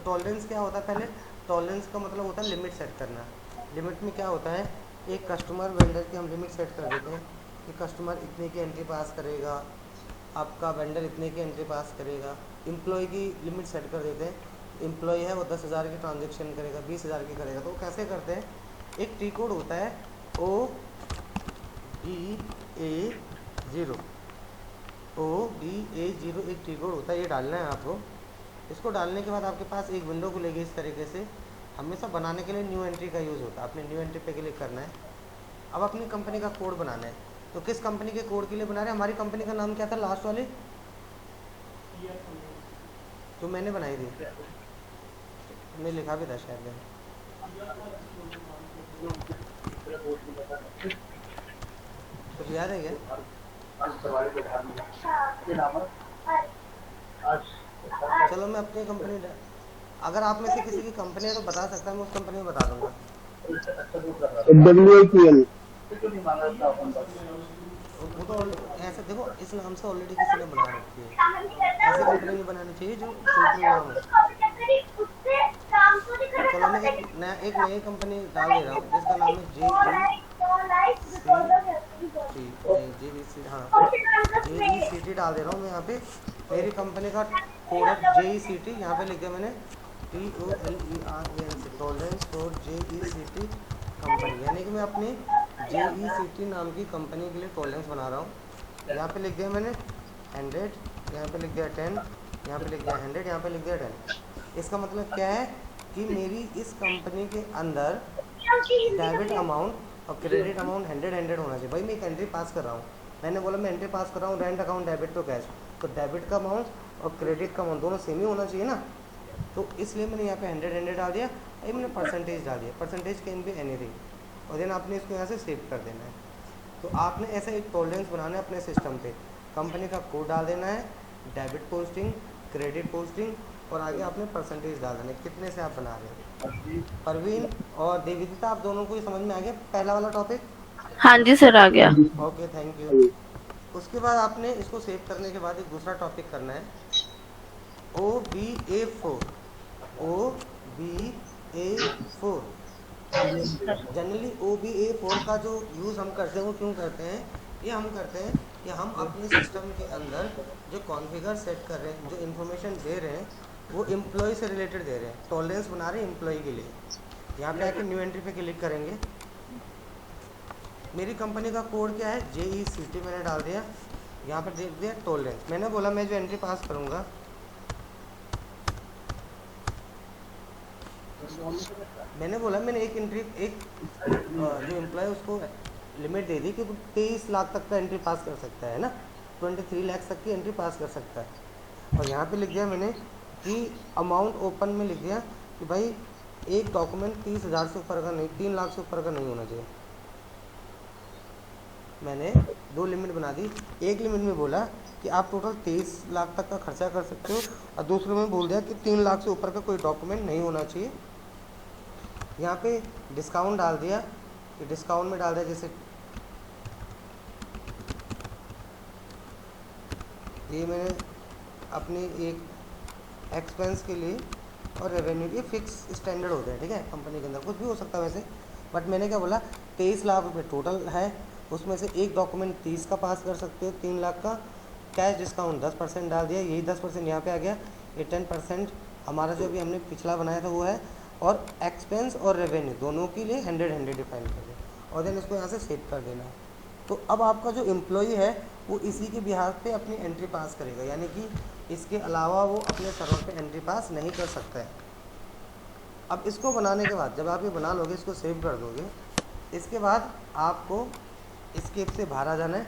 Tolerance क्या होता है, पहले टॉलरेंस का मतलब होता है लिमिट सेट करना। लिमिट में क्या होता है, एक कस्टमर वेंडर की हम लिमिट सेट कर देते हैं कि कस्टमर इतने की एंट्री पास करेगा, आपका वेंडर इतने की एंट्री पास करेगा। एम्प्लॉय की लिमिट सेट कर देते हैं, एम्प्लॉय है वो 10,000 की ट्रांजेक्शन करेगा, 20,000 की करेगा। तो वो कैसे करते हैं, एक टी कोड होता है OBA0, OBA0 एक टी कोड होता है, ये डालना है आपको। इसको डालने के बाद आपके पास एक विंडो खुलेगी इस तरीके से। हमेशा बनाने के लिए न्यू एंट्री का यूज़ होता है, आपने न्यू एंट्री पे क्लिक करना है। अब अपनी कंपनी का कोड बनाना है, तो किस कंपनी के कोड के लिए बना रहे हैं, हमारी कंपनी का नाम क्या था लास्ट वाली तो मैंने बनाई थी, मैं लिखा भी था शायद मैंने, कुछ याद है क्या? चलो मैं अपनी कंपनी, अगर आप में से किसी की कंपनी है तो बता सकता है, मैं उस कंपनी में बता दूंगा। WHPL। वो तो ऐसे देखो, इस नाम से ऑलरेडी किसी ने बना रखी है, ऐसी कंपनी नहीं बनानी चाहिए जो सिंपल नाम हो। चलो मैं एक नई कंपनी डाल दे रहा हूँ जिसका नाम है JECT, हाँ JECT डाल दे रहा हूँ मैं यहाँ पे। मेरी कंपनी का कोड है JECT, यहाँ पे लिख दिया मैंने TOLERANCE, tolerance for JECT company, यानी कि मैं अपनी JECT नाम की कंपनी के लिए टॉलरेंस बना रहा हूँ। यहाँ पे लिख दिया मैंने 100, यहाँ पे लिख दिया 10, यहाँ पे लिख दिया 100, यहाँ पे लिख दिया 10। इसका मतलब क्या है कि मेरी इस कंपनी के अंदर डेबिट अमाउंट और क्रेडिट अमाउंट 100 होना चाहिए। भाई मैं एक एंट्री पास कर रहा हूँ, मैंने बोला मैं एंट्री पास कर रहा हूँ rent account debit to cash, तो डेबिट का अमाउंट और क्रेडिट का अमाउंट दोनों सेम ही होना चाहिए ना। तो इसलिए मैंने यहाँ पे 100 डाल दिया, ये मैंने परसेंटेज डाल दिया, परसेंटेज कैन बी एनीथिंग, और देन आपने इसको यहाँ से सेव कर देना है। तो आपने ऐसा एक टॉलरेंस बनाना है अपने सिस्टम पे, कंपनी का कोड डाल देना है, डेबिट पोस्टिंग, क्रेडिट पोस्टिंग, और आगे आपने परसेंटेज डाल देना है कितने से आप बना रहे हो। परवीन और देविता, आप दोनों को ही समझ में आ गया पहला वाला टॉपिक? हाँ जी सर, आ गया। Okay, thank you. उसके बाद आपने इसको सेव करने के बाद एक दूसरा टॉपिक करना है, OBA4, OBA4। जनरली OBA4 का जो यूज़ हम करते हैं वो क्यों करते हैं, ये हम करते हैं कि हम अपने सिस्टम के अंदर जो कॉन्फ़िगर सेट कर रहे हैं, जो इन्फॉर्मेशन दे रहे हैं, वो एम्प्लॉय से रिलेटेड दे रहे हैं, टॉलरेंस बना रहे हैं एम्प्लॉय के लिए। यहाँ पे आके न्यू एंट्री पे क्लिक करेंगे, मेरी कंपनी का कोड क्या है JECT मैंने डाल दिया, यहाँ पर देख दिया टॉलरेंस। मैंने बोला मैं जो एंट्री पास करूँगा, मैंने बोला मैंने एक एंट्री, एक जो एम्प्लॉय उसको लिमिट दे दी कि वो 23 लाख तक का एंट्री पास कर सकता है ना, 23 लाख तक की एंट्री पास कर सकता है। और यहाँ पे लिख दिया मैंने कि अमाउंट ओपन में लिख दिया कि भाई एक डॉक्यूमेंट 30,000 से ऊपर का नहीं, 3 लाख से ऊपर का नहीं होना चाहिए। मैंने दो लिमिट बना दी, एक लिमिट में बोला कि आप टोटल 23 लाख तक का खर्चा कर सकते हो, और दूसरे में बोल दिया कि 3 लाख से ऊपर का कोई डॉक्यूमेंट नहीं होना चाहिए। यहाँ पे डिस्काउंट डाल दिया, कि डिस्काउंट में डाल दिया जैसे ये मैंने अपनी एक एक्सपेंस के लिए और रेवेन्यू के फिक्स स्टैंडर्ड होते हैं, ठीक है, कंपनी के अंदर कुछ भी हो सकता है वैसे, बट मैंने क्या बोला 23 लाख रुपये टोटल है, उसमें से एक डॉक्यूमेंट 30 का पास कर सकते हो, 3 लाख का कैश डिस्काउंट 10% डाल दिया, यही 10% यहाँ पे आ गया, ये 10% हमारा जो भी हमने पिछला बनाया था वो है, और एक्सपेंस और रेवेन्यू दोनों के लिए 100 डिफाइन कर दें, और देन इसको यहाँ से सेव कर देना है। तो अब आपका जो एम्प्लॉई है वो इसी के बिहार पे अपनी एंट्री पास करेगा, यानी कि इसके अलावा वो अपने सर्वर पे एंट्री पास नहीं कर सकता है। अब इसको बनाने के बाद जब आप ये बना लोगे, इसको सेव कर दोगे, इसके बाद आपको स्केप से बाहर आ जाना है।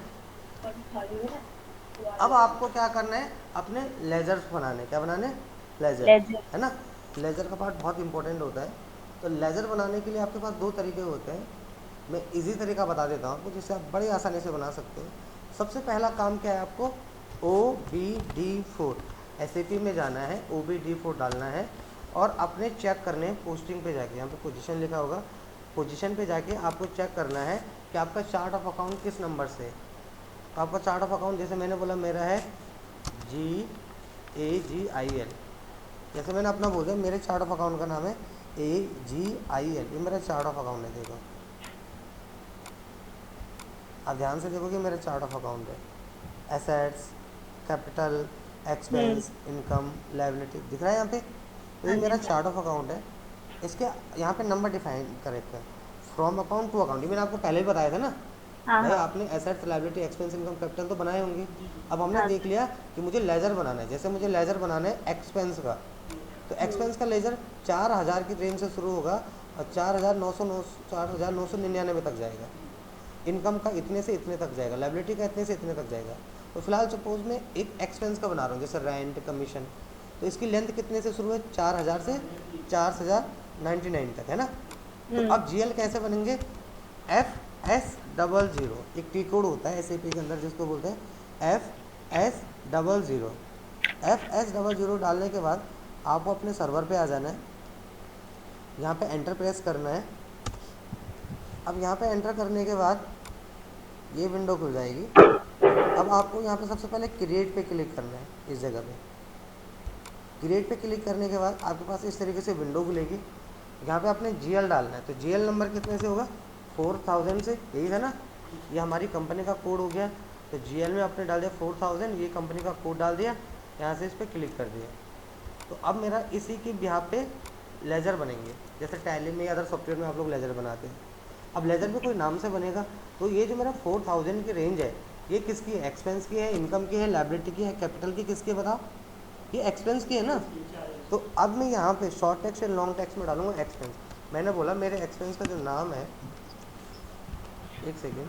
अब आपको क्या करना है, अपने लेजर्स बनाने, क्या बनाने, लेजर, है ना। लेजर का पार्ट बहुत इंपॉर्टेंट होता है। तो लेजर बनाने के लिए आपके पास दो तरीके होते हैं, मैं इजी तरीका बता देता हूँ आपको जिससे आप बड़ी आसानी से बना सकते हो। सबसे पहला काम क्या है, आपको OBD4 SAP में जाना है, OBD4 डालना है, और अपने चेक करने पोस्टिंग पे जाके, यहाँ पे पोजीशन लिखा होगा, पोजीशन पे जाके आपको चेक करना है कि आपका चार्ट ऑफ अकाउंट किस नंबर से। तो आपका चार्ट ऑफ अकाउंट जैसे मैंने बोला मेरा है GAGIL, जैसे मैंने अपना बोल दिया, मेरे चार्ट ऑफ अकाउंट का नाम है AGIL, ये मेरा चार्ट ऑफ अकाउंट है। देखो आप ध्यान से देखो कि मेरा चार्ट ऑफ अकाउंट है, एसेट्स, कैपिटल, हम्म। एक्सपेंस, इनकम, लायबिलिटी दिख रहा है यहाँ पे। तो ये हाँ जी मेरा सर। चार्ट ऑफ अकाउंट है। इसके यहाँ पे नंबर डिफाइन करेक्ट है, फ्रॉम अकाउंट टू अकाउंट, ये मैंने आपको पहले ही बताया था ना। हाँ भाई हाँ। आपने assets, liability, expense, income, capital तो बनाए होंगे। अब हमने हाँ देख लिया कि मुझे लेजर बनाना है। जैसे मुझे लेजर बनाना है एक्सपेंस का, तो एक्सपेंस का लेजर 4,000 की रेंज से शुरू होगा और 4,999 तक जाएगा। इनकम का इतने से इतने तक जाएगा, लायबिलिटी का इतने से इतने तक जाएगा। तो फिलहाल सपोज मैं एक एक्सपेंस का बना रहा हूँ, जैसे रेंट, कमीशन, तो इसकी लेंथ कितने से शुरू है, 4,000 से 4,099 तक, है ना। तो हम्म। अब जीएल कैसे बनेंगे, FS00, एक टी कोड होता है SAP के अंदर जिसको बोलते हैं FS00। FS00 डालने के बाद आपको अपने सर्वर पे आ जाना है, यहाँ पे एंटर प्रेस करना है। अब यहाँ पे एंटर करने के बाद ये विंडो खुल जाएगी। अब आपको यहाँ पे सबसे पहले क्रिएट पे क्लिक करना है, इस जगह पे क्रिएट पे क्लिक करने के बाद आपके पास इस तरीके से विंडो खुलेगी। यहाँ पे आपने GL डालना है, तो GL नंबर कितने से होगा, 4,000 से, यही है ना। ये हमारी कंपनी का कोड हो गया, तो GL में आपने डाल दिया 4,000, ये कंपनी का कोड डाल दिया, यहाँ से इस पर क्लिक कर दिया। तो अब मेरा इसी के यहाँ पे लेजर बनेंगे, जैसे टैली में या अदर सॉफ्टवेयर में आप लोग लेजर बनाते हैं। अब लेजर में कोई नाम से बनेगा। तो ये जो मेरा 4,000 की रेंज है, ये किसकी है, एक्सपेंस की है, इनकम की है, लायबिलिटी की है, कैपिटल की, किसकी है बताओ, ये एक्सपेंस की है ना। तो अब मैं यहाँ पे शॉर्ट टेक्स्ट या लॉन्ग टेक्स्ट में डालूंगा एक्सपेंस। मैंने बोला मेरे एक्सपेंस का जो नाम है, एक सेकेंड,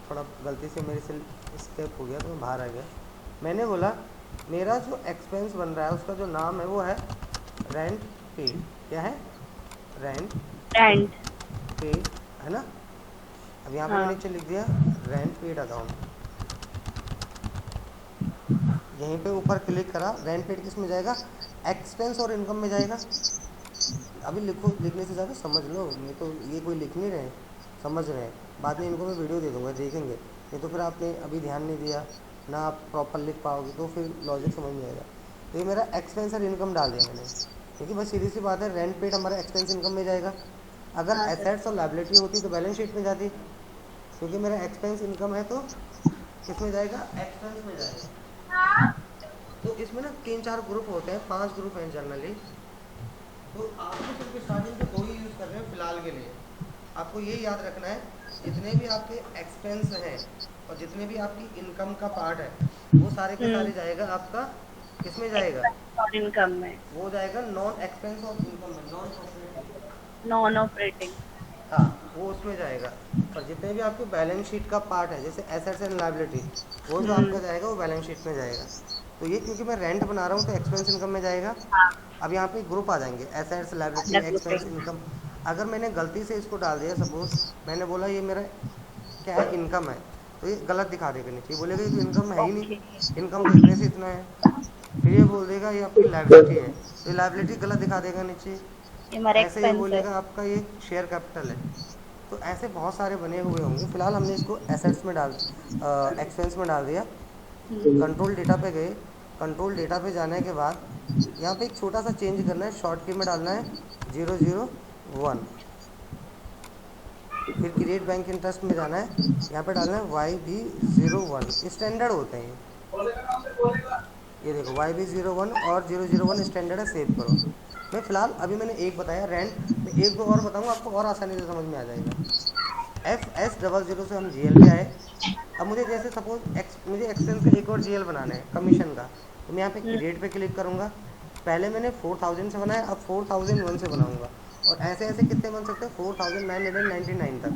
थोड़ा गलती से मेरे से स्केप हो गया तो मैं बाहर आ गया। मैंने बोला मेरा जो एक्सपेंस बन रहा है उसका जो नाम है वो है रेंट पेड। क्या है, रेंट एंड। पेड, है ना। अब यहाँ पे मैंने हाँ। नीचे लिख दिया रेंट पेड अकाउंट। यहीं पे ऊपर क्लिक करा, रेंट पेड किस में जाएगा, एक्सपेंस और इनकम में जाएगा। अभी लिखो, लिखने से ज़्यादा समझ लो, नहीं तो ये कोई लिख नहीं रहे, समझ रहे हैं। बाद में इनको मैं वीडियो दे दूँगा, देखेंगे। नहीं तो फिर आपने अभी ध्यान नहीं दिया ना, आप प्रॉपर लिख पाओगे तो फिर लॉजिक समझ नहीं आएगा। तो ये मेरा एक्सपेंस और इनकम डाल दिया मैंने, क्योंकि बस सीधी सी बात है, रेंट पेड हमारा एक्सपेंस इनकम में जाएगा। अगर हाँ सर। एसेट्स और लायबिलिटी होती तो बैलेंस शीट में जाती, क्योंकि मेरा एक्सपेंस इनकम है तो किस में जाएगा, एक्सपेंस में जाएगा। तो इसमें ना 3-4 ग्रुप होते हैं, 5 ग्रुप हैं जनरली। तो आपको सिर्फ स्टार्टिंग के 2 ही यूज़ कर रहे हैं फिलहाल के लिए। आपको ये याद रखना है, जितने भी आपके एक्सपेंस हैं और जितने भी आपकी इनकम का पार्ट है, वो सारे के सारे जाएगा आपका किस में जाएगा, एक्सपेंस और इनकम में। वो जाएगा नॉन एक्सपेंस और इनकम में, नॉन ऑपरेटिंग। Non operating. हाँ, वो उसमें जाएगा। और जितने भी आपके बैलेंस शीट का पार्ट है, जैसे एसेट्स एंड लायबिलिटी, वो जो आपका जाएगा वो बैलेंस शीट में जाएगा। तो ये क्योंकि मैं रेंट बना रहा हूँ तो एक्सपेंस इनकम में जाएगा। हाँ। अब यहाँ पे ग्रुप आ जाएंगे, assets, liability, under expense, grouping. Income. अगर मैंने गलती से इसको डाल दिया, सपोज मैंने बोला ये मेरा क्या है, इनकम है, तो ये गलत दिखा देगा नीचे, ये बोलेगा ये तो इनकम है ही नहीं, ओके। इनकम तो इतने से इतना है। फिर ये बोल देगा ये आपकी लायबिलिटी है, तो ये लायबिलिटी गलत दिखा देगा नीचे। ये हमारा ऐसे ये एक्सपेंस है। बोलेगा आपका ये शेयर कैपिटल है। तो ऐसे बहुत सारे बने हुए होंगे। फिलहाल हमने इसको एसेट्स में डाल, एक्सपेंस में डाल दिया। कंट्रोल डेटा पे गए, कंट्रोल डेटा पे जाने के बाद यहाँ पे एक छोटा सा चेंज करना है, शॉर्ट की में डालना है 001। फिर क्रिएट बैंक इंटरेस्ट में जाना है, यहाँ पे डालना है YB01, स्टैंडर्ड होते हैं ये देखो YB01 और 001 स्टैंडर्ड है, सेव करो। मैं फ़िलहाल अभी मैंने एक बताया रेंट, मैं एक दो और बताऊँगा, आपको और आसानी से समझ में आ जाएगा। FS00 से हम GL पे आए। अब मुझे जैसे सपोज मुझे एक्सपेंस का एक और GL बनाना है, कमीशन का, तो मैं यहाँ पे क्रिएट पे क्लिक करूँगा। पहले मैंने 4,000 से बनाया, अब 4,001 से बनाऊँगा। और ऐसे ऐसे कितने बन सकते हैं, 4,999 तक।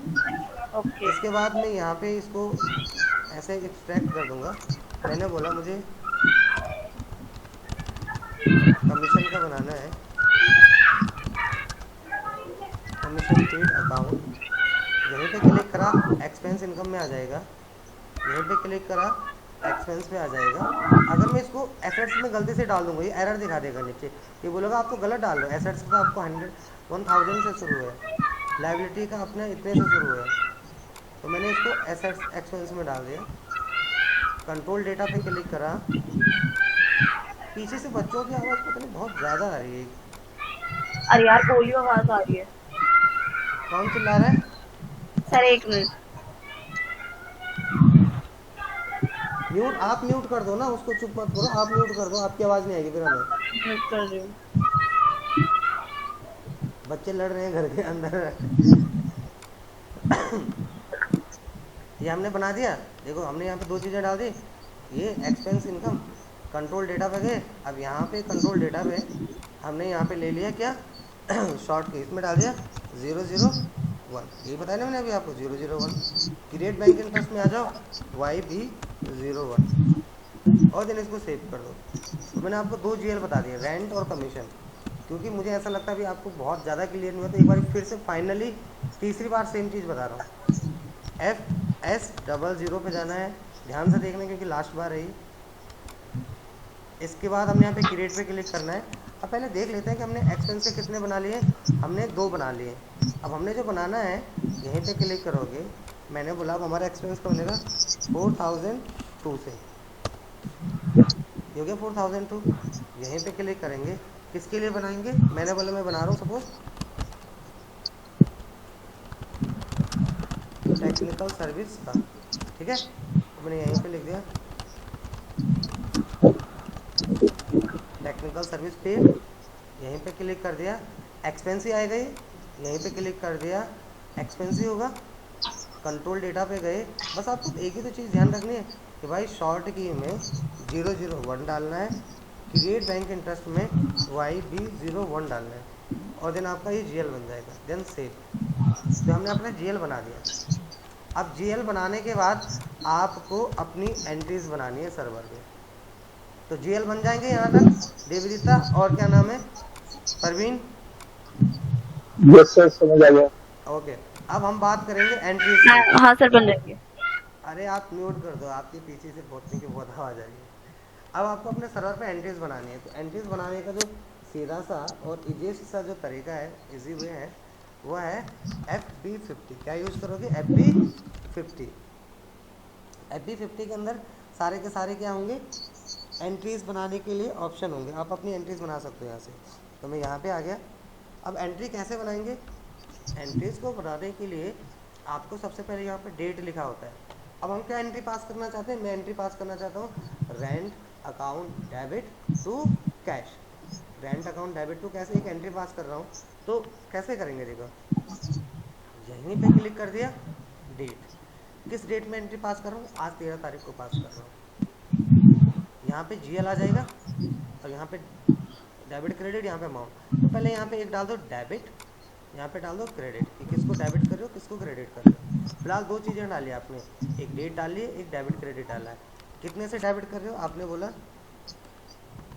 ओके। इसके बाद मैं यहाँ पे इसको ऐसे एक्सट्रैक्ट कर दूँगा। मैंने बोला मुझे कमीशन का बनाना है, कमीशन पेड अकाउंट। यहीं पे क्लिक करा, एक्सपेंस इनकम में आ जाएगा। यहीं पे क्लिक करा, एक्सपेंस पे आ जाएगा। अगर मैं इसको एसेट्स में गलती से डाल दूंगा, ये एरर दिखा देगा नीचे, ये बोलेगा आप तो गलत डाल रहे हो, एसेट्स का आपको 1,000 से शुरू है, लायबिलिटी का अपना इतने से शुरू है। तो मैंने इसको एसेट्स एक्सपेंस में डाल दिया। कंट्रोल डेटा पे क्लिक करा, पीछे से बच्चों की आवाज़ पता नहीं बहुत ज़्यादा आ रही है। अरे यार बोलियो आवाज आ रही है। कौन चिल्ला रहा है? सर एक मिनट। म्यूट, आप म्यूट कर दो ना उसको, चुप मत करो, आप म्यूट कर दो, आपकी आवाज़ नहीं आएगी फिर हमें। म्यूट कर रही हूँ। बच्चे लड़ रहे हैं घर के अंदर। ये हमने बना दिया। देखो हमने यहाँ पे दो चीज़ें डाल दी, ये एक्सपेंस इनकम कंट्रोल डेटा पे गए। अब यहाँ पे कंट्रोल डेटा पे हमने यहाँ पे ले लिया क्या, शॉर्ट की इसमें डाल दिया 001, यही बताया ना मैंने अभी आपको 001। क्रिएट बैंक इंटरेस्ट में आ जाओ, YB01, और देन इसको सेव कर दो। तो मैंने आपको दो GL बता दिए, रेंट और कमीशन। क्योंकि मुझे ऐसा लगता है अभी आपको बहुत ज़्यादा क्लियर नहीं हुआ, तो एक बार फिर से फाइनली तीसरी बार सेम चीज़ बता रहा हूँ। FS00 पे जाना है, ध्यान से देखना क्योंकि लास्ट बार है ये। इसके बाद हमने यहाँ पे क्रिएट पे क्लिक करना है। अब पहले देख लेते हैं कि हमने एक्सपेंस से कितने बना लिए। हमने 2 बना लिए। अब हमने जो बनाना है यहीं पे क्लिक करोगे, मैंने बोला अब हमारा एक्सपेंस का बनेगा 4002 से, ये हो गया 4002। यहीं पे क्लिक करेंगे, किसके लिए बनाएंगे, मैंने बोला मैं बना रहा हूँ सपोज टेक्निकल सर्विस का, ठीक है। तो मैंने यहीं पे लिख दिया टेक्निकल सर्विस पे, यहीं पे क्लिक कर दिया, एक्सपेंस ही आएगा ये, यहीं पे क्लिक कर दिया, एक्सपेंस ही होगा। कंट्रोल डेटा पे गए, बस आपको एक ही तो चीज़ ध्यान रखनी है कि भाई शॉर्ट की में 001 डालना है, क्रिएट बैंक इंटरेस्ट में YB01 डालना है, और देन आपका ये GL बन जाएगा, देन सेव। तो हमने अपना GL बना दिया। अब GL बनाने के बाद आपको अपनी एंट्रीज बनानी है सर्वर पे। तो GL बन जाएंगे यहाँ तक, देवदीता और क्या नाम है, परवीन। यस सर, समझ आ गया। ओके, अब हम बात करेंगे एंट्रीज हाँ की। हाँ सर बन जाएंगे। अरे आप म्यूट कर दो, आपके पीछे से भौंकने की बहुत आवाज़ आ रही है। अब आपको अपने सर्वर पे एंट्रीज बनानी है। तो एंट्रीज बनाने का जो सीधा सा और इजीएस्ट सा जो तरीका है, इजी वे है, वो है FB50। क्या यूज़ करोगे, FB50। FB50 के अंदर सारे के सारे क्या होंगे, एंट्रीज़ बनाने के लिए ऑप्शन होंगे, आप अपनी एंट्रीज़ बना सकते हो यहाँ से। तो मैं यहाँ पे आ गया। अब एंट्री कैसे बनाएंगे, एंट्रीज़ को बनाने के लिए आपको सबसे पहले यहाँ पे डेट लिखा होता है। अब हम क्या एंट्री पास करना चाहते हैं, मैं एंट्री पास करना चाहता हूँ rent account debit to cash. Rent account debit to cash एक एंट्री पास कर रहा हूँ, तो कैसे करेंगे, देखो यहीं पे क्लिक कर दिया, डेट, किस डेट में एंट्री पास कर रहा हूँ, आज 13 तारीख को पास कर रहा हूँ। यहाँ पे GL आ जाएगा, और यहाँ पे डेबिट क्रेडिट, यहाँ पे अमाउंट। तो पहले यहाँ पे एक डाल दो डेबिट, यहाँ पे डाल दो क्रेडिट, कि किसको डेबिट कर रहे हो किसको क्रेडिट कर रहे हो। फिलहाल दो चीज़ें डाली आपने, एक डेट डाली है, एक डेबिट क्रेडिट डाला है। कितने से डेबिट कर रहे हो, आपने बोला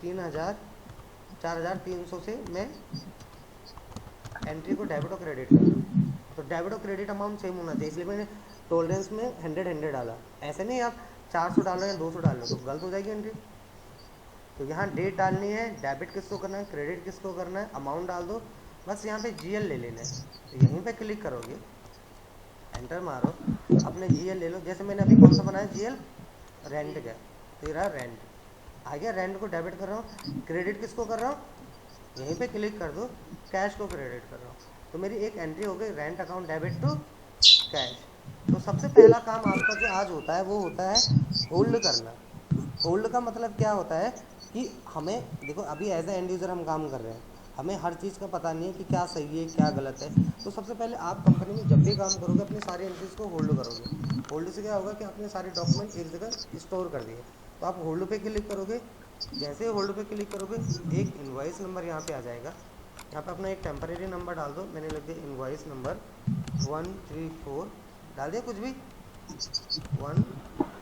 3000 4300 से मैं एंट्री को डेबिट और क्रेडिट कर रहा हूँ। तो डेबिट और क्रेडिट अमाउंट सेम होना चाहिए, इसलिए मैंने टोलरेंस में 100 डाला। ऐसे नहीं आप 400 डालो या 200 डालो तो गलत हो जाएगी एंट्री। तो यहाँ डेट डालनी है, डेबिट किसको करना है, क्रेडिट किसको करना है, अमाउंट डाल दो, बस यहाँ पे GL ले लेना है। तो यहीं पे क्लिक करोगे, एंटर मारो, अपने GL ले लो। जैसे मैंने अभी कौन सा बनाया, GL रेंट का, तेरा रेंट आ गया, रेंट को डेबिट कर रहा हूँ। क्रेडिट किसको कर रहा हूँ, यहीं पे क्लिक कर दो, कैश को क्रेडिट कर रहा हूँ। तो मेरी एक एंट्री हो गई, rent account debit to cash. तो सबसे पहला काम आपका जो आज होता है वो होता है होल्ड करना। होल्ड का मतलब क्या होता है कि हमें देखो अभी एज ए एंड यूज़र हम काम कर रहे हैं, हमें हर चीज़ का पता नहीं है कि क्या सही है क्या गलत है। तो सबसे पहले आप कंपनी में जब भी काम करोगे अपनी सारी एंट्रीज़ को होल्ड करोगे। होल्ड से क्या होगा कि आपने सारे डॉक्यूमेंट एक जगह स्टोर कर दिए। तो आप होल्ड पे क्लिक करोगे, जैसे होल्ड पे क्लिक करोगे एक इनवॉइस नंबर यहाँ पे आ जाएगा। यहाँ पे अपना एक टेम्परेरी नंबर डाल दो, मैंने लिख दिया इनवॉइस नंबर 134, डाल दिया कुछ भी 1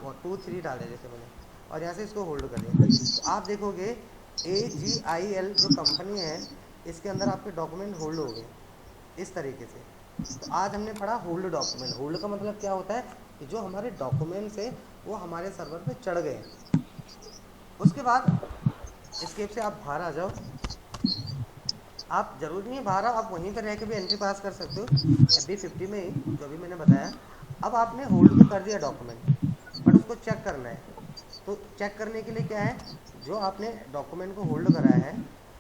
और 2 3 डाल दिया जैसे मैंने, और यहाँ से इसको होल्ड कर दिया। तो आप देखोगे AGIL जो कंपनी है इसके अंदर आपके डॉक्यूमेंट होल्ड हो गए इस तरीके से। तो आज हमने पढ़ा होल्ड डॉक्यूमेंट। होल्ड का मतलब क्या होता है कि जो हमारे डॉक्यूमेंट्स है वो हमारे सर्वर पे चढ़ गए। उसके बाद एस्केप से आप बाहर आ जाओ। आप जरूरी नहीं बाहर आओ, आप वहीं पर रह के भी एंट्री पास कर सकते हो FB50 में ही, जो भी मैंने बताया। अब आपने होल्ड तो कर दिया डॉक्यूमेंट, बट उसको चेक करना है। तो चेक करने के लिए क्या है, जो आपने डॉक्यूमेंट को होल्ड कराया है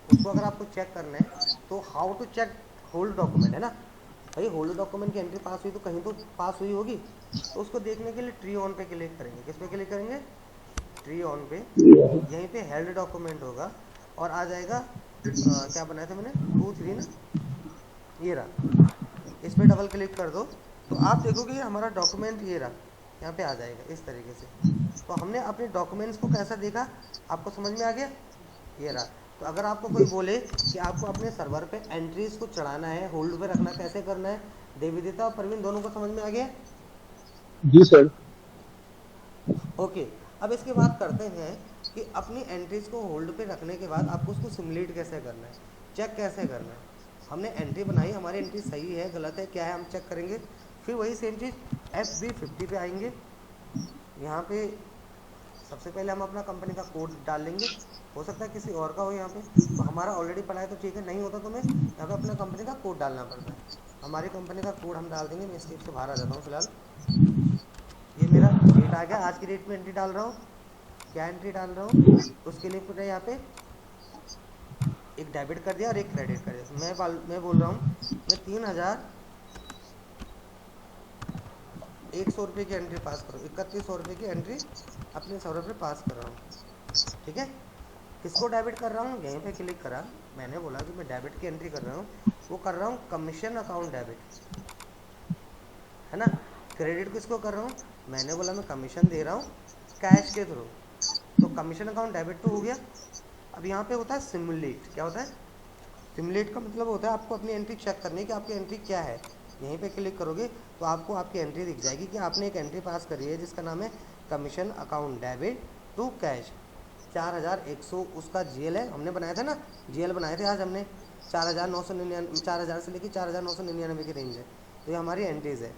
उसको अगर आपको चेक करना है तो how to check hold document, है ना भाई। होल्ड डॉक्यूमेंट की एंट्री पास हुई तो कहीं तो पास हुई होगी, तो उसको देखने के लिए ट्री ऑन पे क्लिक करेंगे। किस पे क्लिक करेंगे? ट्री ऑन पे। यहीं पे हेल्ड डॉक्यूमेंट होगा और आ जाएगा क्या बनाया था मैंने, 2 3 ना, ये रहा। इस पर डबल क्लिक कर दो तो आप देखोगे ये हमारा डॉक्यूमेंट ये रहा, यहाँ पे आ जाएगा इस तरीके से। तो हमने अपने डॉक्यूमेंट्स को कैसा देखा, आपको समझ में आ गया? ये रहा। तो अगर आपको कोई बोले कि आपको अपने सर्वर पे एंट्रीज को चढ़ाना है, होल्ड पे रखना कैसे करना है, देविदिता और परवीन दोनों को समझ में आ गया? जी सर। ओके। अब इसके बाद करते हैं कि अपनी एंट्रीज को होल्ड पे रखने के बाद आपको उसको सिमुलेट कैसे करना है, चेक कैसे करना है। हमने एंट्री बनाई, हमारी एंट्री सही है गलत है क्या है हम चेक करेंगे। फिर वही सेम चीज़ FB50 पे आएंगे। यहाँ पे सबसे पहले हम अपना कंपनी का कोड डाल लेंगे, हो सकता है किसी और का हो यहाँ पे, तो हमारा ऑलरेडी पड़ा है तो ठीक है, नहीं होता तो मैं यहाँ पे अपना कंपनी का कोड डालना पड़ता है। हमारी कंपनी का कोड हम डाल देंगे। मैं स्टेप से बाहर आ जाता हूँ फिलहाल। ये मेरा डेट आ गया, आज की डेट में एंट्री डाल रहा हूँ। क्या एंट्री डाल रहा हूँ उसके लिए पूरा यहाँ पे एक डेबिट कर दिया और एक क्रेडिट कर दिया। मैं बोल रहा हूँ मैं 3100 रुपये की एंट्री पास करो, 3100 रुपये की एंट्री अपने सर्वर पे पास कर रहा हूँ, ठीक है। किसको डेबिट कर रहा हूँ, यहीं पे क्लिक करा, मैंने बोला कि मैं डेबिट की एंट्री कर रहा हूँ, वो कर रहा हूँ कमीशन अकाउंट डेबिट, है ना। क्रेडिट किसको कर रहा हूँ, मैंने बोला मैं कमीशन दे रहा हूँ कैश के थ्रू, तो कमीशन अकाउंट डेबिट तो हो गया। अब यहाँ पे होता है सिमुलेट। क्या होता है? सिमुलेट का मतलब होता है आपको अपनी एंट्री चेक करनी है कि आपकी एंट्री क्या है। यहीं पे क्लिक करोगे तो आपको आपकी एंट्री दिख जाएगी कि आपने एक एंट्री पास करी है जिसका नाम है commission account debit to cash. 4100 उसका GL है, हमने बनाया था ना, GL बनाए थे आज हमने। 4999, 4000 से लेकर 4999 की रेंज है। तो ये हमारी एंट्रीज है।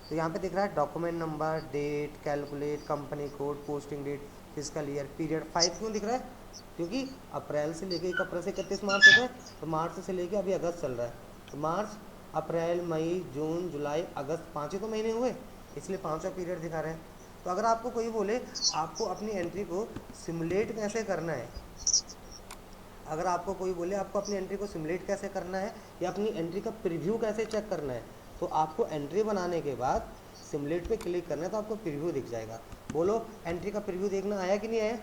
तो यहाँ पे दिख रहा है document number, date, calculate, company code, posting date, physical year, period. 5 क्यों दिख रहा है? क्योंकि अप्रैल से लेके 1 अप्रैल से 31 मार्च होता है, तो मार्च से लेके अभी अगस्त चल रहा है, तो मार्च, अप्रैल, मई, जून, जुलाई, अगस्त, 5 ही तो महीने हुए, इसलिए 5वां पीरियड दिखा रहे हैं। तो अगर आपको कोई बोले आपको अपनी एंट्री को सिमुलेट कैसे करना है, अगर आपको कोई बोले आपको अपनी एंट्री को सिमुलेट कैसे करना है या अपनी एंट्री का प्रीव्यू कैसे चेक करना है, तो आपको एंट्री बनाने के बाद सिमुलेट पे क्लिक करना है तो आपको प्रीव्यू दिख जाएगा। बोलो एंट्री का प्रीव्यू देखना आया कि नहीं आया?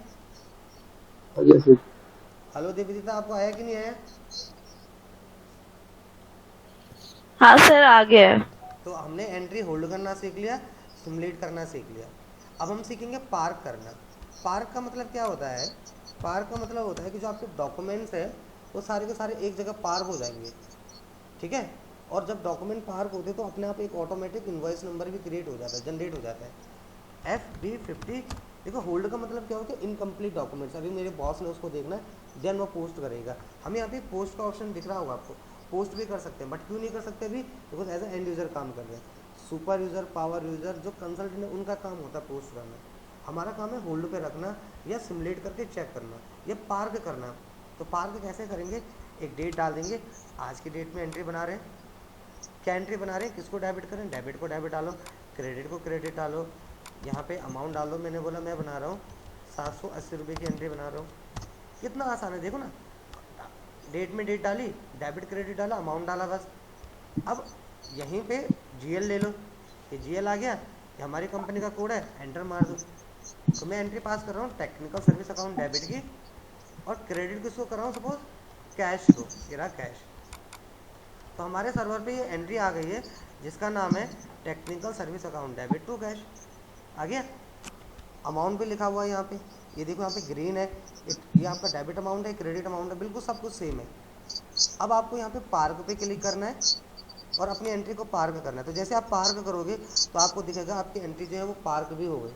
आगे सर। हेलो देविदिता, आपको आया कि नहीं आया? हाँ सर आ गया है। तो हमने एंट्री होल्ड करना सीख लिया, सिमुलेट करना सीख लिया। अब हम सीखेंगे पार्क करना। पार्क का मतलब क्या होता है? पार्क का मतलब होता है कि जो आपके डॉक्यूमेंट्स है वो सारे के सारे एक जगह पार्क हो जाएंगे, ठीक है। और जब डॉक्यूमेंट पार्क होते हैं तो अपने आप एक ऑटोमेटिक इन्वॉइस नंबर भी क्रिएट हो जाता है, जनरेट हो जाता है। FB50। देखो होल्ड का मतलब क्या होता है, इनकम्प्लीट डॉक्यूमेंट्स। अभी मेरे बॉस ने उसको देखना है, देन वो पोस्ट करेगा। हमें यहाँ पे पोस्ट का ऑप्शन दिख रहा होगा आपको, पोस्ट भी कर सकते हैं, बट क्यों नहीं कर सकते अभी? Because as a end user काम कर रहे हैं। सुपर यूज़र, पावर यूज़र, जो कंसल्टेंट है उनका काम होता है पोस्ट करना। हमारा काम है होल्ड पे रखना या सिमुलेट करके चेक करना या पार्क करना। तो पार्क कैसे करेंगे, एक डेट डाल देंगे, आज की डेट में एंट्री बना रहे हैं। क्या एंट्री बना रहे हैं, किसको डेबिट करें, डेबिट को डेबिट डालो, क्रेडिट को क्रेडिट डालो, यहाँ पे अमाउंट डालो। मैंने बोला मैं बना रहा हूँ 780 रुपये की एंट्री बना रहा हूँ। कितना आसान है देखो ना, डेट में डेट डाली, डेबिट क्रेडिट डाला, अमाउंट डाला, बस। अब यहीं पे GL ले लो, ये GL आ गया, ये हमारी कंपनी का कोड है, एंटर मार दो। तो मैं एंट्री पास कर रहा हूँ टेक्निकल सर्विस अकाउंट डेबिट की, और क्रेडिट किसको कर रहा हूँ, सपोज कैश को, ये रहा कैश। तो हमारे सर्वर पे ये एंट्री आ गई है जिसका नाम है technical service account debit to cash. आ गया, अमाउंट भी लिखा हुआ है यहाँ पे, ये देखो यहाँ पे ग्रीन है, ये आपका डेबिट अमाउंट है, क्रेडिट अमाउंट है, बिल्कुल सब कुछ सेम है। अब आपको यहाँ पे पार्क पे क्लिक करना है और अपनी एंट्री को पार्क करना है। तो जैसे आप पार्क करोगे तो आपको दिखेगा आपकी एंट्री जो है वो पार्क भी हो गई,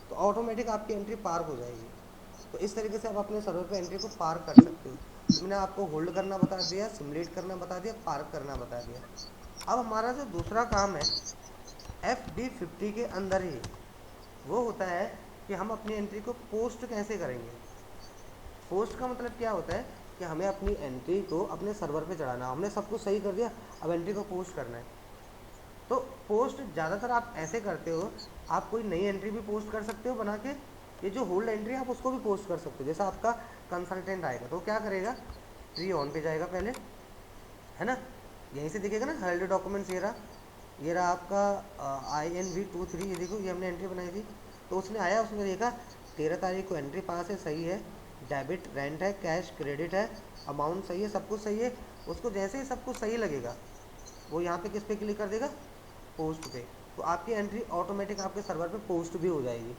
तो ऑटोमेटिक आपकी एंट्री पार्क हो जाएगी। तो इस तरीके से आप अपने सर्वर पे एंट्री को पार्क कर सकते हो। तो मैंने आपको होल्ड करना बता दिया, सिमुलेट करना बता दिया, पार्क करना बता दिया। अब हमारा जो दूसरा काम है FB50 के अंदर ही, वो होता है कि हम अपनी एंट्री को पोस्ट कैसे करेंगे। पोस्ट का मतलब क्या होता है कि हमें अपनी एंट्री को अपने सर्वर पे चढ़ाना। हमने सब कुछ सही कर दिया, अब एंट्री को पोस्ट करना है। तो पोस्ट ज़्यादातर आप ऐसे करते हो, आप कोई नई एंट्री भी पोस्ट कर सकते हो बना के, ये जो होल्ड एंट्री आप उसको भी पोस्ट कर सकते हो। जैसे आपका कंसल्टेंट आएगा तो क्या करेगा, ट्री ऑन पे जाएगा पहले, है ना, यहीं से दिखेगा ना हेल्ड डॉक्यूमेंट्स, ये रहा आपका INV23, ये देखो ये हमने एंट्री बनाई थी। तो उसने आया, उसने देखा 13 तारीख को एंट्री पास है, सही है, डेबिट रेंट है, कैश क्रेडिट है, अमाउंट सही है, सब कुछ सही है। उसको जैसे ही सब कुछ सही लगेगा वो यहाँ पे किस पे क्लिक कर देगा, पोस्ट पे। तो आपकी एंट्री ऑटोमेटिक आपके सर्वर पे पोस्ट भी हो जाएगी।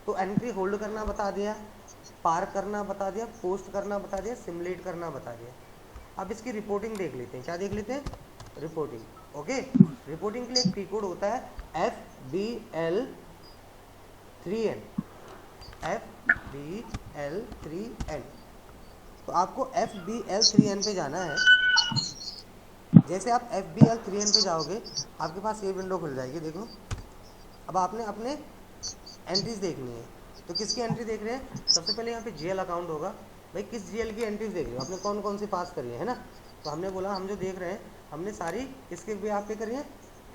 तो एंट्री होल्ड करना बता दिया, पार करना बता दिया, पोस्ट करना बता दिया, सिमुलेट करना बता दिया। अब इसकी रिपोर्टिंग देख लेते हैं, क्या देख लेते हैं, रिपोर्टिंग। ओके, रिपोर्टिंग के लिए एक P कोड होता है FBL3N, FBL3N। तो आपको FBL3N पे जाना है। जैसे आप FBL3N पे जाओगे आपके पास ये विंडो खुल जाएगी, देखो। अब आपने अपने एंट्रीज देखनी है, तो किसकी एंट्री देख रहे हैं, सबसे पहले यहाँ पे GL अकाउंट होगा। भाई किस GL की एंट्रीज देख रहे हो आपने, कौन कौन सी पास करी है ना। तो हमने बोला हम जो देख रहे हैं हमने सारी किसके भी आप पे करी है,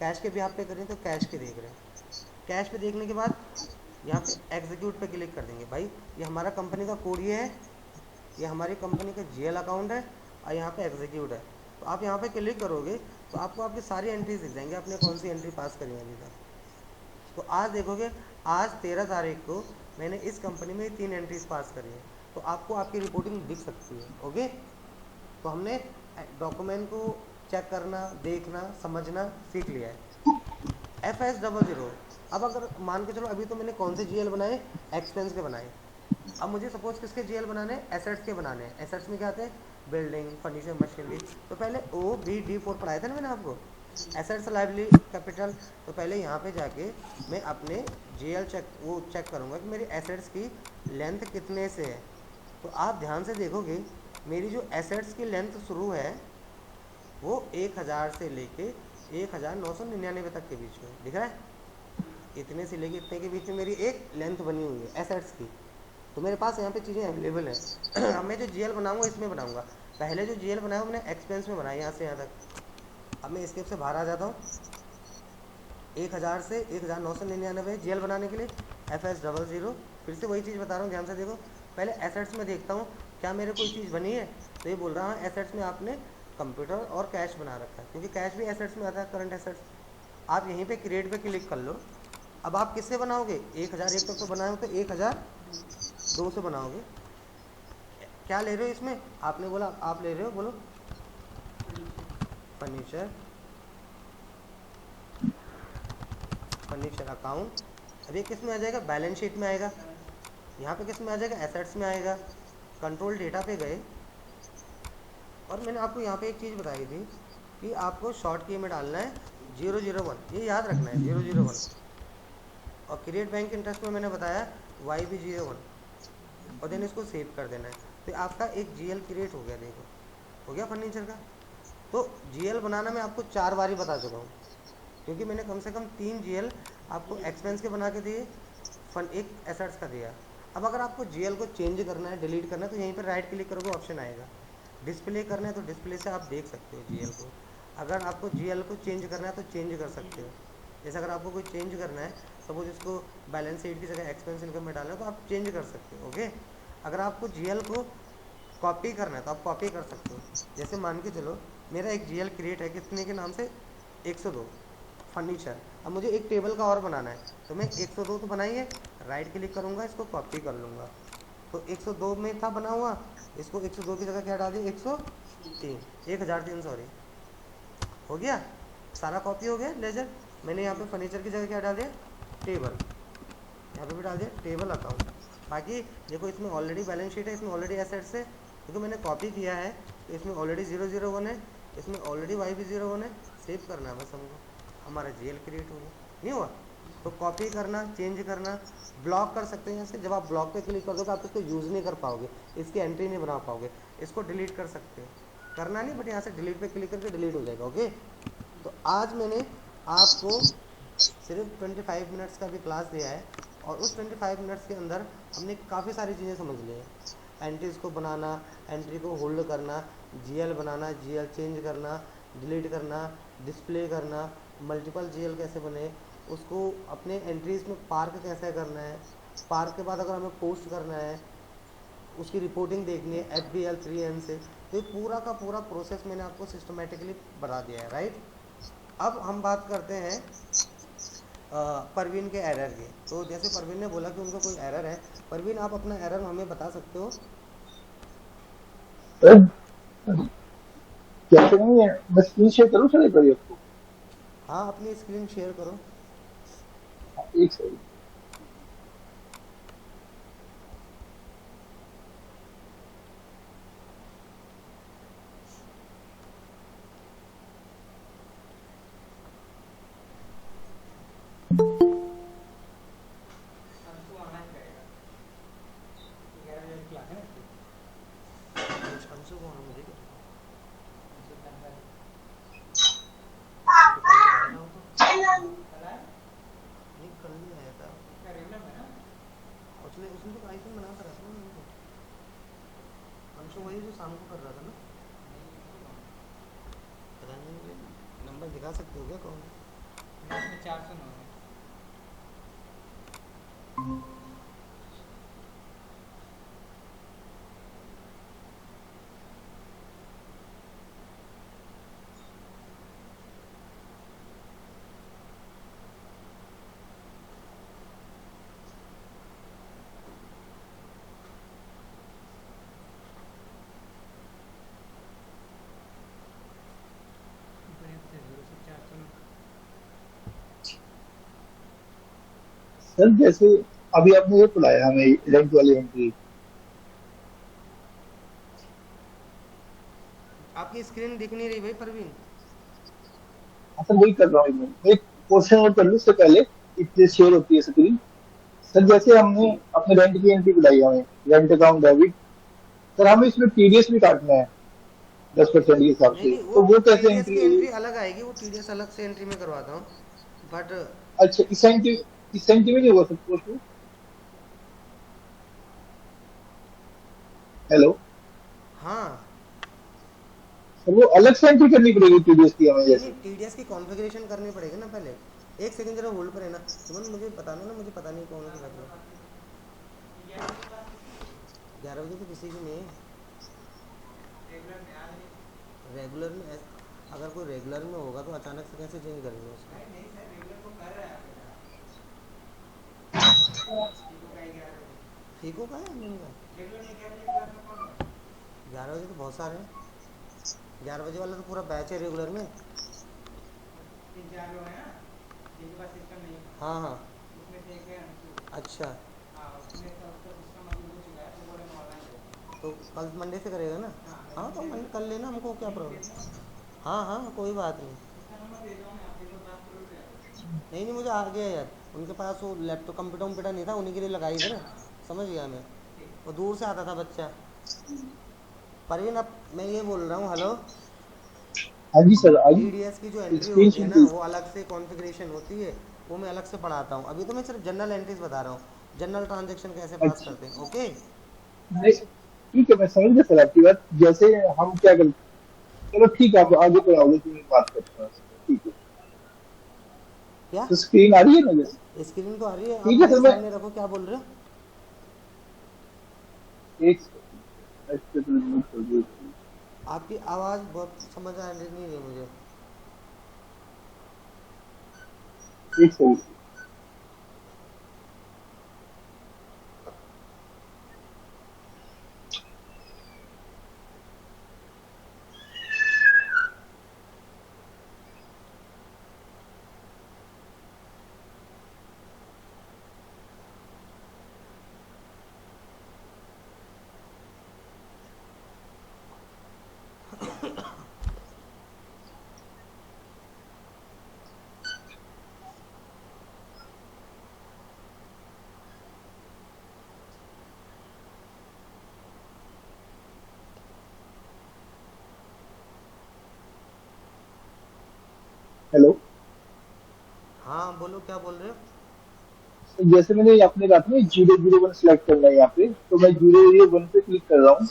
कैश के भी आप पे करी है, तो कैश के देख रहे हैं। कैश पे देखने के बाद यहाँ पे एग्जीक्यूट पे क्लिक कर देंगे। भाई ये हमारा कंपनी का कोड ये है, ये हमारी कंपनी का GL अकाउंट है, और यहाँ पे एग्जीक्यूट है। तो आप यहाँ पे क्लिक करोगे तो आपको आपकी सारी एंट्रीज दिख जाएंगे, आपने कौन सी एंट्री पास करी है अभी तक। तो आज देखोगे, आज 13 तारीख को मैंने इस कंपनी में 3 एंट्रीज पास करी है, तो आपको आपकी रिपोर्टिंग दिख सकती है। ओके, तो हमने डॉक्यूमेंट को चेक करना, देखना, समझना सीख लिया है। FS00। अब अगर मान के चलो अभी तो मैंने कौन से GL बनाए, एक्सपेंस के बनाए। अब मुझे सपोज किसके GL बनाने हैं, एसेट्स के बनाने हैं। एसेट्स में क्या आते हैं, बिल्डिंग, फर्नीचर, मशीनरी। तो पहले OBD4 पढ़ाया था ना मैंने आपको, एसेट्स लाइबिलिटी कैपिटल। तो पहले यहाँ पे जाके मैं अपने GL चेक करूँगा कि मेरी एसेट्स की लेंथ कितने से है। तो आप ध्यान से देखोगे मेरी जो एसेट्स की लेंथ शुरू है वो 1000 से लेके 1999 तक के बीच में दिख रहा है। इतने से लेके इतने के बीच में मेरी एक लेंथ बनी हुई है एसेट्स की। तो मेरे पास यहाँ पे चीज़ें अवेलेबल हैं। अब मैं जो GL बनाऊंगा इसमें बनाऊंगा। पहले जो GL बनाया मैंने एक्सपेंस में बनाया, यहाँ से यहाँ तक। अब मैं स्केप से बाहर आ जाता हूँ। 1000 से 1999 GL बनाने के लिए FS00। फिर से वही चीज़ बता रहा हूँ, ध्यान से देखो। पहले एसेट्स में देखता हूँ क्या मेरे कोई चीज़ बनी है, तो ये बोल रहा है एसेट्स में आपने कंप्यूटर और कैश बना रखा है, क्योंकि कैश भी एसेट्स में आता है, करंट एसेट्स। आप यहीं पे क्रिएट पे क्लिक कर लो। अब आप किससे बनाओगे, 1001 तक तो बनाए हो, तो 1002 से बनाओगे। क्या ले रहे हो इसमें, आपने बोला आप ले रहे हो, बोलो फर्नीचर अकाउंट। अब ये किस में आ जाएगा, बैलेंस शीट में आएगा। यहाँ पे किस में आ जाएगा, एसेट्स में आएगा। कंट्रोल डेटा पे गए, और मैंने आपको यहाँ पे एक चीज़ बताई थी कि आपको शॉर्ट की में डालना है 001, ये याद रखना है 001। और क्रिएट बैंक इंटरेस्ट में मैंने बताया YB01, और देन इसको सेव कर देना है। तो आपका एक GL क्रिएट हो गया, देखो हो गया फर्नीचर का। तो GL बनाना मैं आपको 4 बार ही बता चुका हूँ, क्योंकि मैंने कम से कम 3 GL आपको एक्सपेंस के बना के दिए, एक एसेट्स का दिया। अब अगर आपको GL को चेंज करना है, डिलीट करना है, तो यहीं पर राइट क्लिक करोगे ऑप्शन आएगा। डिस्प्ले करना है तो डिस्प्ले से आप देख सकते हो GL को। अगर आपको GL को चेंज करना है तो चेंज कर सकते हो। जैसे अगर आपको कोई चेंज करना है, सपोज इसको बैलेंस शीट की जगह एक्सपेंस इनकम में डालना है, तो आप चेंज कर सकते हो। ओके, अगर आपको GL को कॉपी करना है तो आप कॉपी कर सकते हो। जैसे मान के चलो मेरा एक GL क्रिएट है कितने के नाम से, 102 फर्नीचर। अब मुझे एक टेबल का और बनाना है, तो मैं 102 तो बनाइए, राइट क्लिक करूँगा, इसको कॉपी कर लूँगा। तो 102 में था बना हुआ, इसको 102 की जगह क्या डाल दिया, 1003 सॉरी, हो गया सारा कॉपी हो गया लेजर। मैंने यहाँ पे फर्नीचर की जगह क्या डाल दिया, टेबल, यहाँ पे भी डाल दिया टेबल अकाउंट। बाकी देखो इसमें ऑलरेडी बैलेंस शीट है, इसमें ऑलरेडी एसेट्स है, क्योंकि मैंने कॉपी किया है। तो इसमें ऑलरेडी 001 है, इसमें ऑलरेडी YB01 है। सेव करना है बस हमको, हमारा GL क्रिएट हो गया, नहीं हुआ। तो कॉपी करना, चेंज करना, ब्लॉक कर सकते हैं यहाँ से। जब आप ब्लॉक पे क्लिक कर दोगे आप इसको यूज़ नहीं कर पाओगे, इसकी एंट्री नहीं बना पाओगे। इसको डिलीट कर सकते हो, करना नहीं, बट यहाँ से डिलीट पे क्लिक करके डिलीट हो जाएगा। ओके, तो आज मैंने आपको सिर्फ 25 मिनट्स का भी क्लास दिया है, और उस 25 मिनट्स के अंदर हमने काफ़ी सारी चीज़ें समझ ली हैं। एंट्रीज़ को बनाना, एंट्री को होल्ड करना, GL बनाना, GL चेंज करना, डिलीट करना, डिस्प्ले करना, मल्टीपल GL कैसे बने, उसको अपने एंट्रीज़ में पार्क कैसे करना है, पार्क के बाद अगर हमें पोस्ट करना है, उसकी रिपोर्टिंग देखनी है HBL 3N से, तो ये पूरा का पूरा प्रोसेस मैंने आपको सिस्टमेटिकली बता दिया है, राइट। अब हम बात करते हैं परवीन के एरर की। तो जैसे परवीन ने बोला कि उनका कोई एरर है, परवीन आप अपना एरर हमें बता सकते हो? सर क्या करेंगे, मैं स्क्रीन शेयर करूँ सर एक बार आपको? हाँ, अपनी स्क्रीन शेयर करो। एक सेकंड। अंशु को आना मुझे क्या? नहीं, कल ही आया था उसने उसने तो आईफोन बना कर रखा था। अंशु वही जो शाम को कर रहा था ना, पता नहीं, नंबर दिखा सकते हो क्या? कौन? 409 है। सर जैसे अभी आपने ये बुलाया हमें रेंट वाली एंट्री, आपकी स्क्रीन दिख नहीं रही भाई परवीन। सर वही कर रहा हूँ मैं एक पोर्शन और कर लूँ उससे पहले, इसलिए शेयर होती है स्क्रीन। सर जैसे हमने अपने रेंट की एंट्री बुलाई हमें, रेंट अकाउंट डेबिट, सर हमें इसमें टीडीएस भी काटना है 10% के हिसाब नहीं से, नहीं, वो तो वो कैसे टीडीएस एंट्री की होगी? एंट्री अलग आएगी, वो टीडीएस अलग से एंट्री में करवाता हूँ, बट अच्छा इंसेंटिव नहीं हुआ सर उसमें? हेलो हाँ। सर, वो अलग से एंट्री करनी पड़ेगी टीडीएस की हमें नहीं नहीं, जैसे? टीडीएस की कॉन्फ़िगरेशन करनी पड़ेगी ना पहले। एक सेकंड जरा होल्ड पर है ना सुमन, मुझे बताना ना, मुझे पता नहीं कौन सी लग रहा है। 11 बजे तो किसी की नहीं है रेगुलर में। अगर कोई रेगुलर में होगा तो अचानक से कैसे चेंज करेंगे उसको? फीको का है नहीं का? 11 बजे तो बहुत सारे हैं। 11 बजे वाला तो पूरा बैच है रेगुलर में। हाँ हाँ, अच्छा। तो कल मंडे से करेगा ना? हाँ तो मंडे कर लेना, हमको क्या प्रॉब्लम। हाँ हाँ, कोई बात नहीं। नहीं नहीं, मुझे आ गया यार, उनके पास वो लैपटॉप कंप्यूटर वम्प्यूटर नहीं था, उन्हीं के लिए लगाई थी ना, समझ गया मैं। वो दूर से आता था बच्चा। परवीन, अब मैं ये बोल रहा हूँ, हेलो। हाँ जी सर, आई टीडीएस की जो एंट्री स्क्रीन होती है ना, शेयर। वो अलग से कॉन्फ़िगरेशन होती है, वो मैं अलग से पढ़ाता हूँ। अभी तो मैं सिर्फ जनरल एंट्रीज बता रहा हूँ, जनरल ट्रांजेक्शन कैसे पास अच्छा करते हैं, ओके। नहीं, ठीक है मैं समझ गया सर आपकी बात। जैसे हम क्या करते, चलो ठीक है आप आगे पढ़ाओगे तो मैं बात करता हूँ, ठीक है। क्या? तो स्क्रीन आ रही है ना जैसे? स्क्रीन तो आ रही है, आप ठीक है माइक सर, मैं सामने रखो, क्या बोल रहे हो? एक अच्छा तो नोट कर दिया। आपकी आवाज़ बहुत समझ आ नहीं रही मुझे। एक सेकंड। हेलो, हाँ बोलो, क्या बोल रहे हो? तो जैसे मैंने आपने कहा था ना 001 सिलेक्ट करना है यहाँ पे, तो मैं 001 पे क्लिक कर रहा हूँ,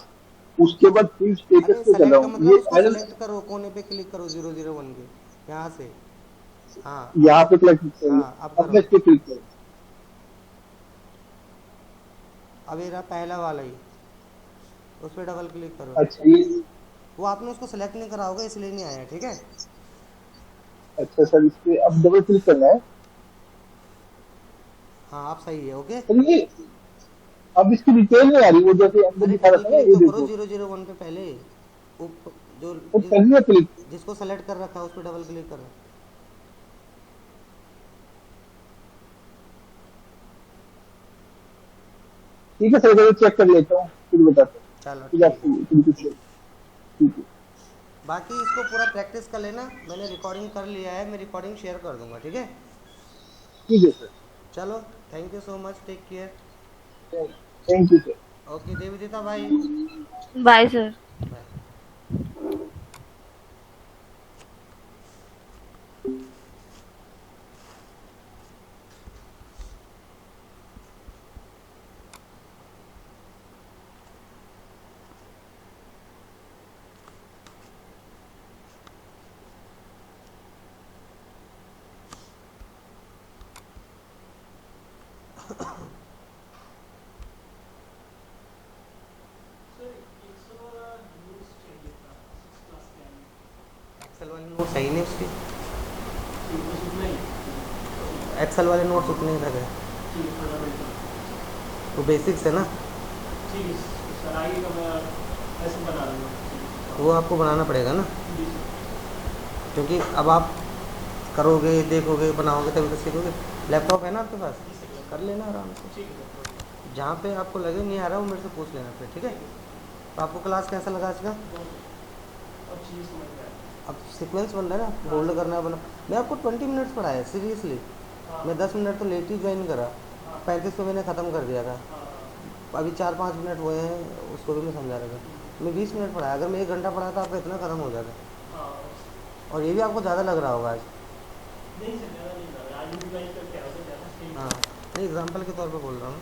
उसके बाद फिर स्टेटस अरे पे कर रहा सेलेक्ट का हूँ, मतलब ये उसको एरर सेलेक्ट करो, कोने पे क्लिक करो 001 के, यहाँ से। हाँ यहाँ पे क्लिक हाँ, करिए, अब अब मैं करो। इस पे क्लिक करूँ। अब ये रहा पहला वाला ही, उस पर डबल क्लिक करो। अच्छा ये, वो आपने उसको सेलेक्ट नहीं करा होगा इसलिए नहीं आया, ठीक है। अच्छा सर इस पे अब डबल क्लिक करना है हाँ आप सही है, ओके। सर। ये अब इसकी डिटेल नहीं आ रही, वो जैसे अंदर अरे दिखा डबल रहा था ना, क्लिक ये तो करो देखो। 001 पे पहले, जो तो कर लिया क्लिक। जिसको सेलेक्ट कर रखा है उस पर डबल क्लिक करो। ठीक है सर, मैं चेक कर लेता हूँ फिर बताता हूँ। चलो फिर ठीक है। आपको फिर कुछ ठीक है। बाकी इसको पूरा प्रैक्टिस कर लेना, मैंने रिकॉर्डिंग कर लिया है, मैं रिकॉर्डिंग शेयर कर दूंगा, ठीक है। ठीक है सर। चलो, thank you so much, take care. Thank you sir. Okay Devdita भाई, बाय सर। बाय। एक्सेल वाले नोट सही नहीं उसकी, एक्सेल वाले नोट्स उतने ही लगे, वो बेसिक्स है ना, वो आपको बनाना पड़ेगा ना, क्योंकि अब आप करोगे, देखोगे, बनाओगे तभी तो सीखोगे। लैपटॉप है ना आपके पास, कर लेना आराम से, जहाँ पे आपको लगे नहीं आ रहा वो मेरे से पूछ लेना फिर, ठीक है। तो आपको क्लास कैसा लगा आज का? अब सीक्वेंस बन रहा है ना, होल्ड करना बना। मैं आपको 20 मिनट्स पढ़ाया सीरियसली, मैं 10 मिनट तो लेट ही ज्वाइन करा, 35 में मैंने ख़त्म कर दिया था। अभी 4-5 मिनट हुए हैं, उसको भी मैं समझा रहा था। मैं 20 मिनट पढ़ाया, अगर मैं 1 घंटा पढ़ा था आपका इतना ख़त्म हो जाता। और ये भी आपको ज़्यादा लग रहा होगा आज। हाँ नहीं, एग्जाम्पल के तौर पे बोल रहा हूँ।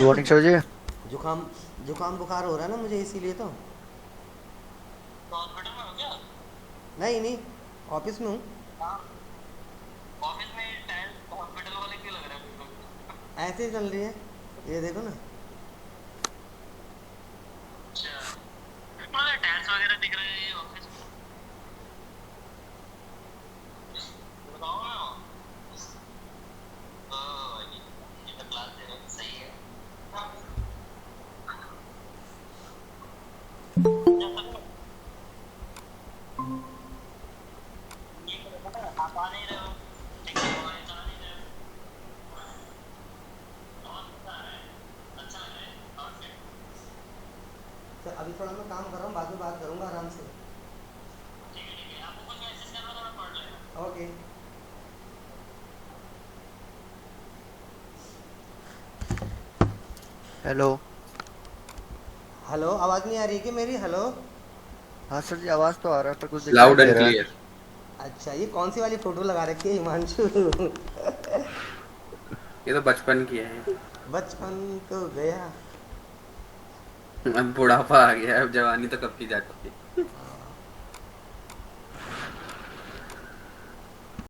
गुड मॉर्निंग सर जी। जुकाम जुकाम बुखार हो रहा है ना मुझे, इसीलिए तो। नहीं नहीं, ऑफिस में हूँ। ऐसे ही चल रही है, ये देखो ना। तो अभी थोड़ा मैं काम कर रहा हूँ, बाद में बात करूँगा आराम से। ओके। हेलो। हेलो, आवाज़ नहीं आ रही है कि मेरी? हेलो। हाँ सर जी, आवाज़ तो आ रहा है पर कुछ दिखाई लाउड नहीं दे एंड रहा है। क्लियर। अच्छा, ये कौन सी वाली फ़ोटो लगा रखी है हिमांशु? ये तो बचपन की है, बचपन तो गया। अब बुढ़ापा आ गया है, अब जवानी तो कब की जा चुकी है।